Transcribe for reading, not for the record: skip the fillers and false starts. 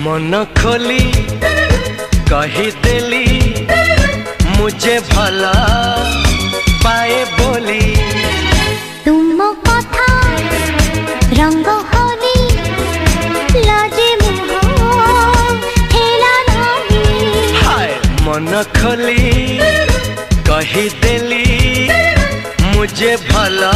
मन खोली कहीदेली मुझे भला पाए बोली। तुम कथा रंग होली लाजे मुह हेला नहीं। हाय मन खोली कहीदेली मुझे भला